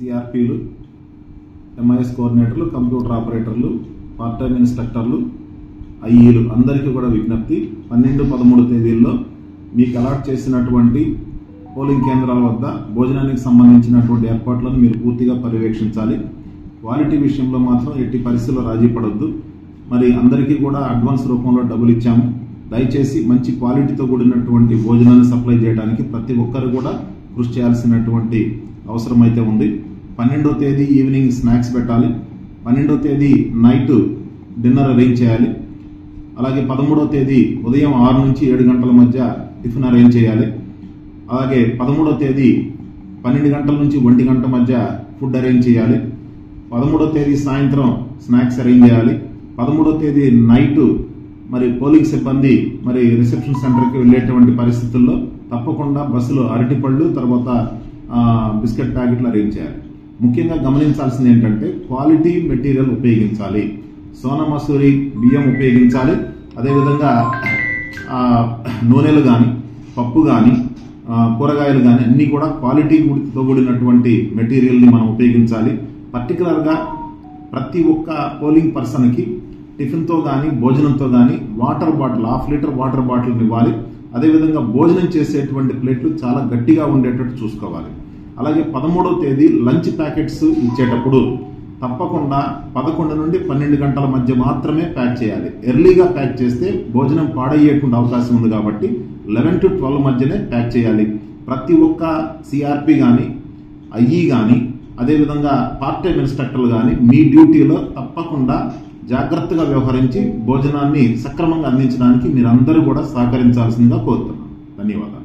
సిఆర్పీలు, MIS కోఆర్డినేటర్లు, computer ఆపరేటర్లు, part time ఇన్స్ట్రక్టర్లు, ఐఈలు అందరికీ కూడా విజ్ఞప్తి, 12, 13 తేదీల్లో మీకు అలాట్ చేసినటువంటి పోలింగ్ కేంద్రాల వద్ద భోజనానికి సంబంధించినటువంటి ఏర్పాట్లను మీరు పూర్తిగా పర్యవేక్షించాలి. క్వాలిటీ విషయంలో మాత్రం ఎట్టి పరిస్థితుల్లో రాజీ పడొద్దు. మరి అందరికీ కూడా అడ్వాన్స్ రూపంలో డబ్బులు ఇచ్చాము. దయచేసి మంచి క్వాలిటీతో కూడినటువంటి భోజనాన్ని సప్లై చేయడానికి ప్రతి ఒక్కరు కూడా కృషి చేయాల్సినటువంటి అవసరం అయితే ఉంది. 12వ తేదీ ఈవినింగ్ స్నాక్స్ పెట్టాలి. 12వ తేదీ నైట్ డిన్నర్ అరేంజ్ చేయాలి. అలాగే 13వ తేదీ ఉదయం 6 నుంచి 7 గంటల మధ్య టిఫిన్ అరేంజ్ చేయాలి. అలాగే 13వ తేదీ 12 గంటల నుంచి 1 గంట మధ్య ఫుడ్ అరేంజ్ చేయాలి. 13వ తేదీ సాయంత్రం స్నాక్స్ అరేంజ్ చేయాలి. 13వ తేదీ నైట్ మరి పోలింగ్ సిబ్బంది మరి రిసెప్షన్ సెంటర్కి వెళ్ళేటువంటి పరిస్థితుల్లో తప్పకుండా బస్సులో అరటిపళ్ళు తర్వాత బిస్కెట్ ప్యాకెట్లు అరేంజ్ చేయాలి. ముఖ్యంగా గమనించాల్సింది ఏంటంటే క్వాలిటీ మెటీరియల్ ఉపయోగించాలి. సోనా మసూరి బియ్యం ఉపయోగించాలి. అదేవిధంగా నూనెలు కానీ, పప్పు కానీ, కూరగాయలు కానీ అన్నీ కూడా క్వాలిటీతో కూడినటువంటి మెటీరియల్ని మనం ఉపయోగించాలి. పర్టికులర్గా ప్రతి ఒక్క పోలింగ్ పర్సన్కి టిఫిన్తో కానీ భోజనంతో కానీ water bottle 1/2 litre water bottle ఇవ్వాలి. అదేవిధంగా భోజనం చేసేటువంటి ప్లేట్లు చాలా గట్టిగా ఉండేటట్టు చూసుకోవాలి. అలాగే 13వ తేదీ లంచ్ ప్యాకెట్స్ ఇచ్చేటప్పుడు తప్పకుండా 11 నుండి 12 గంటల మధ్య మాత్రమే ప్యాక్ చేయాలి. ఎర్లీగా ప్యాక్ చేస్తే భోజనం పాడయ్యేటువంటి అవకాశం ఉంది కాబట్టి 11 to 12 మధ్యనే ప్యాక్ చేయాలి. ప్రతి ఒక్క సిఆర్పి కానీ, ఐఈ కానీ, అదేవిధంగా పార్ట్ టైం ఇన్స్ట్రక్టర్లు కానీ మీ డ్యూటీలో తప్పకుండా జాగ్రత్తగా వ్యవహరించి భోజనాన్ని సక్రమంగా అందించడానికి మీరందరూ కూడా సహకరించాల్సిందిగా కోరుతున్నాను. ధన్యవాదాలు.